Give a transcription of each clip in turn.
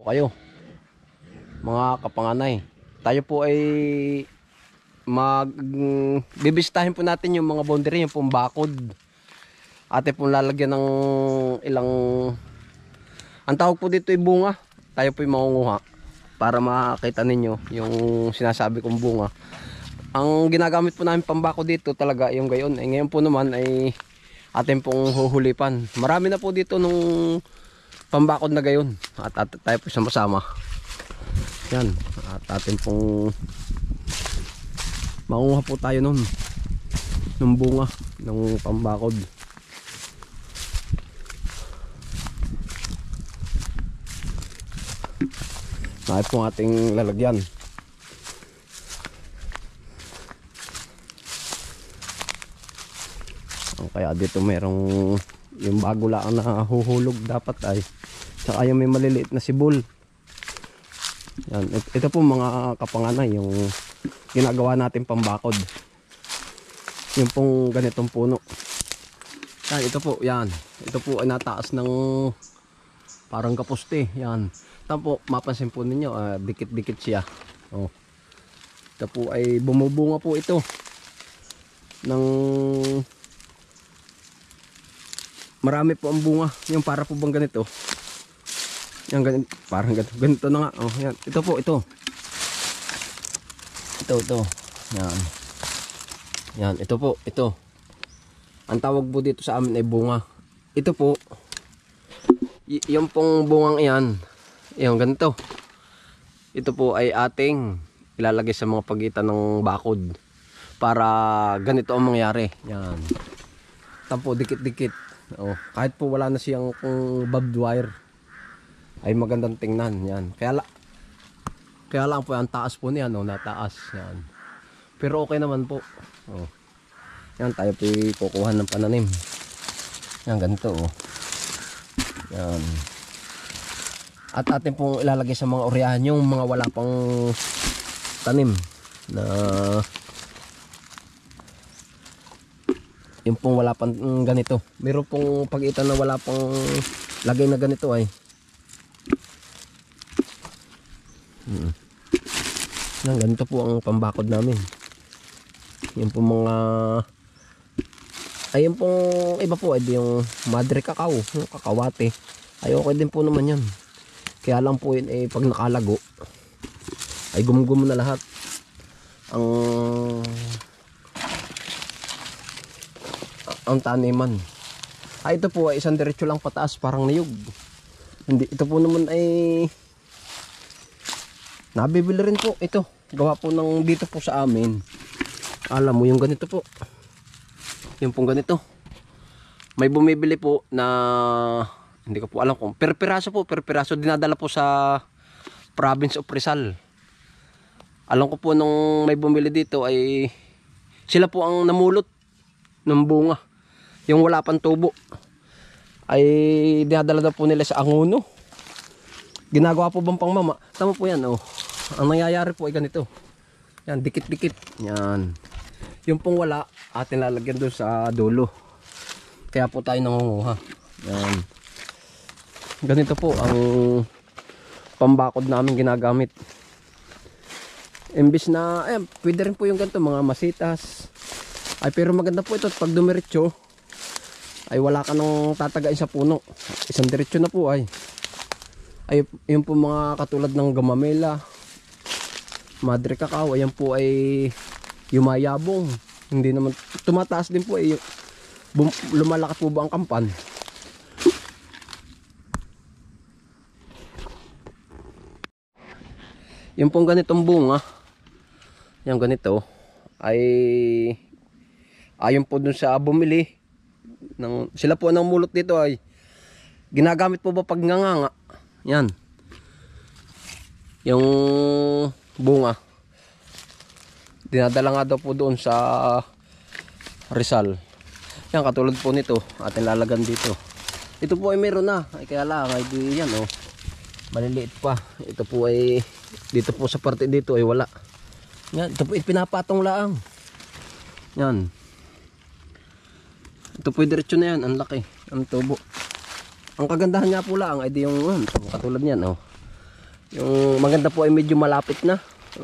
Kayo mga kapanganay, tayo po ay bibisitahin po natin yung mga boundary, yung pong bakod. Ate pong lalagyan ng ilang, ang tawag po dito ay bunga. Tayo po ay mangunguha para makita ninyo yung sinasabi kong bunga. Ang ginagamit po namin pambako dito talaga yung gayon. Ngayon po naman ay atin pong huhulipan. Marami na po dito nung pambakod na gayon. At tayo po sama-sama. Yan. At atin pong mangunguha po tayo nun. Nung bunga. Nung pambakod. Tayo pong ating lalagyan. Kaya dito merong yung bago lang na huhulog dapat ay, saka yung may maliliit na sibol. Yan, ito po mga kapanganay yung ginagawa natin pambakod. Yung pong ganitong puno. Yan, ito po, yan. Ito po ay nataas ng parang kaposte. Yan. Tapos mapansin po ninyo, dikit-dikit siya. Oh. Ito po ay bumubunga po ito ng marami po ang bunga. Yung para po bang ganito. Yan, ganito, parang ganito. Ganito na nga. Oh, yan. Ito po, ito. Ito. Yan. Yan, ito po, ito. Ang tawag po dito sa amin ay bunga. Ito po, yung pong bungang iyan, yung ganito. Ito po ay ating ilalagay sa mga pagitan ng bakod para ganito ang mangyari. Yan. Tampo, dikit-dikit. Oh, kahit po wala na siyang barbed wire ay magandang tingnan yan. Kaya lang po ang taas po niyan, oh, nataas yan. Pero okay naman po. Oh. Yan, tayo po kukuha ng pananim. Yan, ganito oh. Yan. At atin pong ilalagay sa mga oryahan yung mga wala pang tanim na yung pong wala pang ganito. Meron pong pagitan na wala pang lagay na ganito ay. Yan, ganito po ang pambakod namin. Yung pong mga ay yung pong iba po ay yung madre cacao, yung kakawate. Ay okay din po naman yan. Kaya lang po yun ay pag nakalago ay gumugum na lahat. Ang taniman. Ito po ay isang diretso lang pataas, parang niyog. Hindi, ito po naman ay nabibili rin po ito. Gawa po ng dito po sa amin. Alam mo yung ganito po. Yung pong ganito. May bumibili po na hindi ko po alam kung per piraso dinadala po sa province of Rizal. Alam ko po nung may bumili dito ay sila po ang namulot ng bunga. Yung wala pang tubo ay dinadala daw po nila sa Angono. Ginagawa po bang pangmama? Tama po yan oh. Ang nangyayari po ay ganito. Yan, dikit-dikit. Yan. Yung pong wala, atin lalagyan doon sa dulo. Kaya po tayo nangunguha. Yan. Ganito po ang pambakod namin ginagamit. Imbis na, pwede rin po yung ganito, mga masitas. Ay, pero maganda po ito pag dumiretso ay wala ka nang tatagain sa puno. Isang diretso na po ay yun po mga katulad ng gamamela, madre cacao, ayan po ay yumayabong. Hindi naman tumataas din po ay lumalakas po ba ang kampan. Yung pong ganitong bunga, yung ganito ay ayon po dun sa bumili sila po nang mulot dito ay ginagamit po ba pag nganganga. Yan. Yung bunga dinadala nga daw po doon sa Rizal. Yan, katulad po nito atin lalagan dito. Ito po ay meron na. Ay kaya lang ay di yan oh. Maliliit pa. Ito po ay dito po sa parte dito ay wala. Yan, ito po ay pinapatong laang. Yan. Ito po diretso na yan, ang laki, ang tubo. Ang kagandahan nga po lang ay di yung katulad niyan oh. Yung maganda po ay medyo malapit na.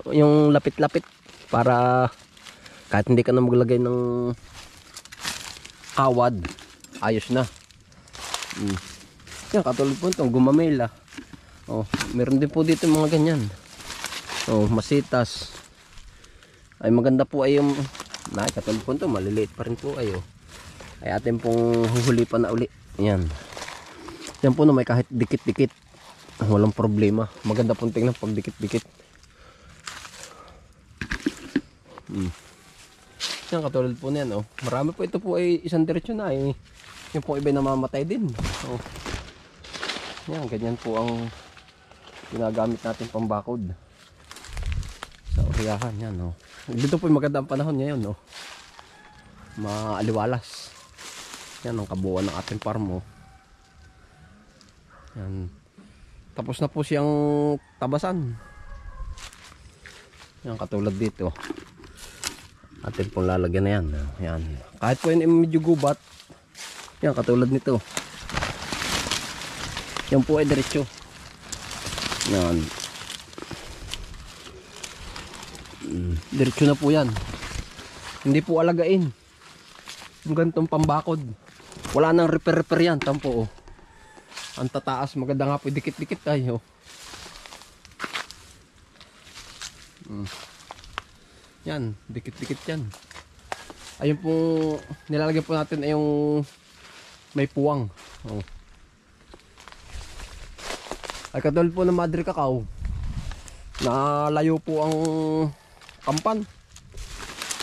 Yung lapit-lapit para kahit hindi ka na maglagay ng kawad, ayos na. Yan, katulad po itong gumamela. Oh, meron din po dito mga ganyan. Oh, masitas. Ay maganda po ay yung katulad po ito, maliliit pa rin po ayo. Ay atin pong huhuli pa na uli. Yan. Yan po na may kahit dikit-dikit. Walang problema. Maganda pong tingnan pag dikit-dikit. Yan, katulad po niyan, oh. Marami po, ito po ay isang diretsyo na eh. Yung po iba namamatay din. Oh. Yan, ganyan po ang ginagamit natin pambakod. Sa oriyahan, yan, oh. Dito po maganda ang panahon ngayon, oh. Maaliwalas. Yan ang kabuuan ng ating farm, oh. Yan. Tapos na po siyang tabasan. Yan, katulad dito. Atin pong lalagyan na yan. Yan. Kahit po yun medyo gubat. Yan, katulad nito. Yan po ay diretsyo. Yan. Diretsyo na po yan. Hindi po alagain. Yung ganitong pambakod. Wala nang repair yan. Tampo, oh. Ang tataas. Maganda nga po. Dikit-dikit tayo. Yan, dikit-dikit yan. Ayun pong nilalagyan po natin ay yung may puwang. Oh. Ay katulad po ng Madre Cacao. Nalayo po ang kampan.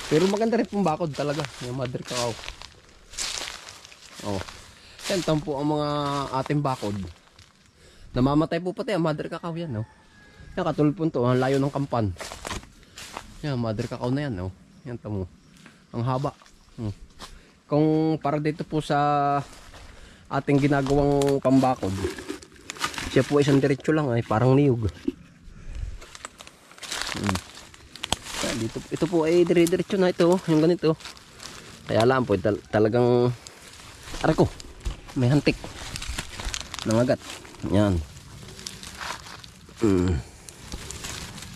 Pero maganda rin pong bakod talaga. Yung Madre Cacao. Oh. Yan po ang mga ating bakod. Namamatay po pati ang Madre Cacao yan. Oh. Yan katulad po ito. Ang layo ng kampan. Yan, Madre Cacao na yan, oh. Yan, tamo. Ang haba. Kung para dito po sa ating ginagawang pambakod, siya po isang diretsyo lang, ay parang niyog. Yan, dito, ito po ay dire-diretsyo na ito, yung ganito. Kaya lang po, talagang aray ko, may hantik. Nangagat. Yan.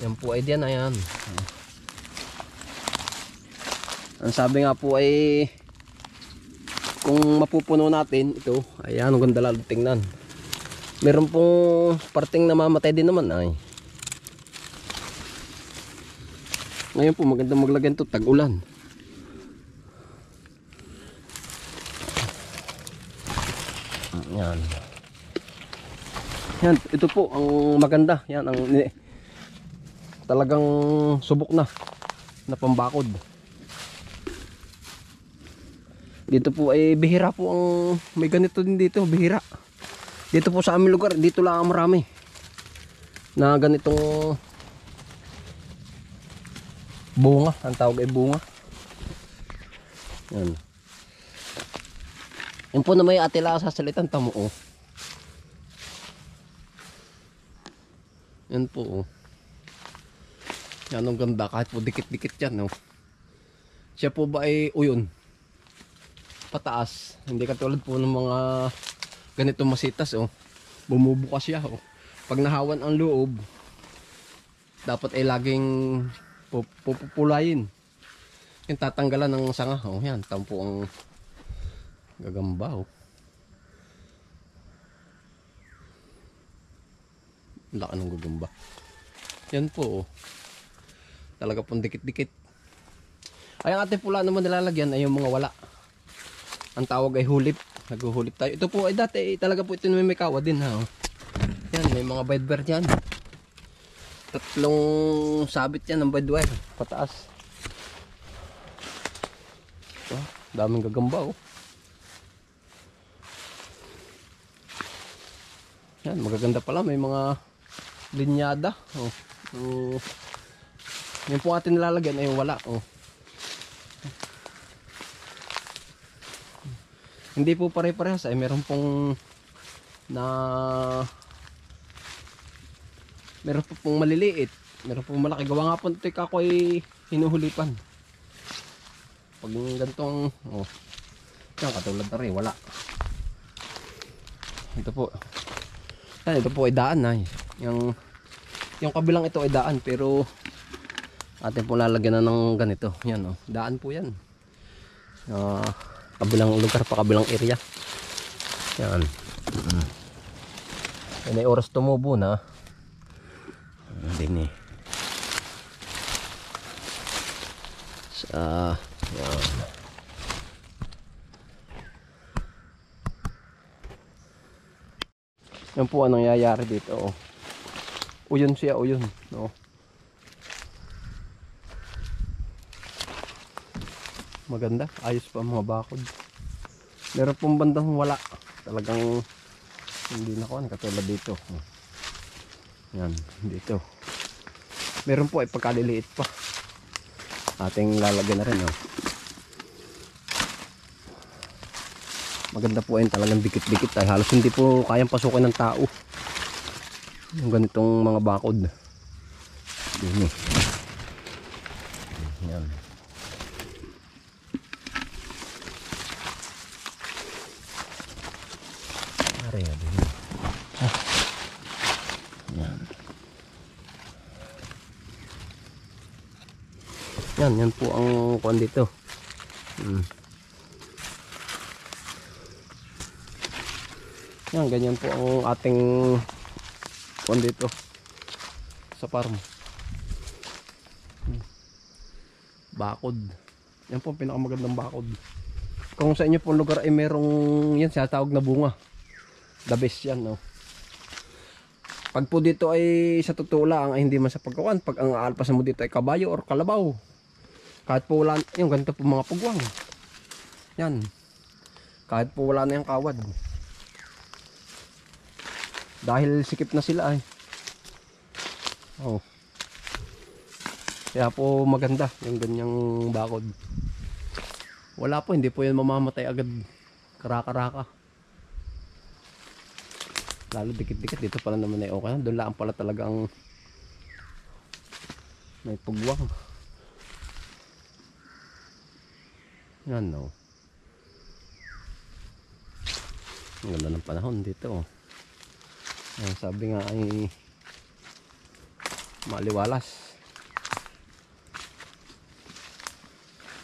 Yan po ay diyan, ayan. Ang sabi nga po ay kung mapupuno natin ito, ayan, ang ganda lalo tingnan. Meron pong parting namamatay din naman ay. Ngayon po maganda maglagyan ito tag-ulan. Yan. Yan, ito po ang maganda. Yan ang talagang subok na pambakod. Dito po ay bihira po ang may ganito din dito, bihira. Dito po sa aming lugar, dito lang ang marami na ganitong bunga, ang tawag ay bunga. Yan. Yan po na may atila sa salitan tamo, oh. Yan po, oh. Yan ang ganda, kahit po dikit-dikit yan, oh. Siya po ba ay uyon? Pataas, hindi katulad po ng mga ganito masitas, oh. Bumubukas siya, oh. Pag nahawan ang loob, dapat ay laging pupulayin. Yung tatanggalan ng sanga, oh. Yan, tampo ang gagamba, oh. Laki ng gagamba. Yan po, oh. Talaga pong dikit-dikit. Ay, ang ating pula naman nilalagyan ay yung mga wala. Ang tawag ay hulip. Naghuhulip tayo. Ito po ay dati talaga po ito may kawa din, ha. Yan, may mga bed wire dyan. 3 sabit yan ng bed wire. Pataas. Oh, daming gagamba, oh. Yan, magaganda pala. May mga linyada. Oh. Yan po atin nilalagyan ay wala, oh. Hindi po pare-parehas ay meron pong meron po pong maliliit, meron pong malaki. Gawa nga po ito ako ay hinuhulipan. Pag ganitong, oh, yan, katulad na rin, wala. Ito po. Yan, ito po ay daan na. Yung Yung kabilang ito ay daan, pero atin po lalagyan na ng ganito. Yan oh, daan po yan. Kabilang lugar pa, kabilang area. Yan. Yan ay oras tumubo na. Din eh. Yan. Yan po ang nangyayari dito. Oh. Uyon siya, uyon. No? Maganda, ayos pa ang mga bakod. Meron pong bandang wala. Talagang hindi na ko katulad dito. Yan, dito. Meron po ay pagkaliliit pa. Ating lalagyan na rin. Oh. Maganda po ayun, talagang dikit-dikit ay halos hindi po kayang pasukin ng tao. Yung ganitong mga bakod. Yan eh. Yan. Area din. Yan. Yan po ang kuwan dito. Yan, ganyan po ang ating kuwan dito sa farm. Bakod. Yan po ang pinakamagandang bakod. Kung sa inyo pong lugar ay merong yan siya tawag na bunga, the best yan, no? Pag po dito ay sa totoo lang ay hindi man sa pagkawan, pag ang aalpasan mo dito ay kabayo or kalabaw, kahit po wala yung ganito po mga pugwang yan, kahit po wala na yung kawad, dahil sikip na sila ay oh. Kaya po maganda yung ganyang bakod. Wala po, hindi po yan mamamatay agad karaka-raka. Lalo dikit-dikit dito pala naman ay okay. Doon lang pala talagang may pugwang. Yan no. Ang ganda ng panahon dito. Yan, sabi nga ay maliwalas.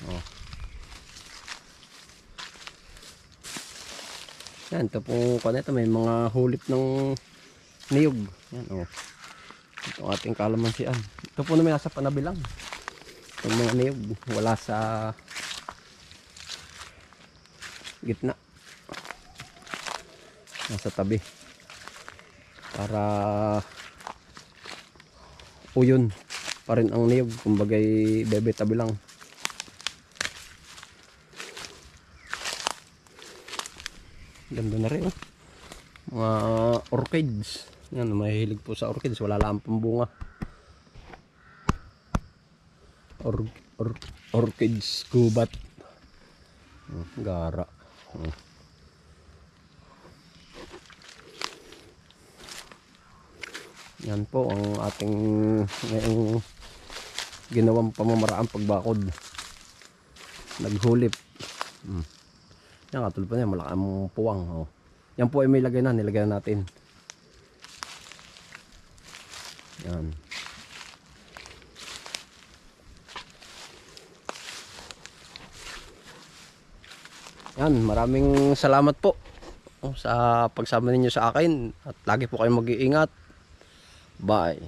Oh. Yan, ito po kanito may mga hulip ng niyog. Yan oh. Ito ating kalamansian. Ito po naman nasa panabi lang. Itong mga niyog wala sa gitna. Nasa tabi. Para uyon pa rin ang niyog. Kumbagay bebe tabi lang. Ganda na rin oh. Mga orchids. Yan, mahilig po sa orchids. Wala lang pambunga. Orchids gubat. Gara. Yan po ang ating ngayong ginawang pamamaraan pagbakod. Naghulip. Yan, katulad pa niya, malaki ang puwang. Oh. Yan po ay may lagay na, nilagay na natin. Yan. Yan, maraming salamat po sa pagsama ninyo sa akin. At lagi po kayong mag-iingat. Bye.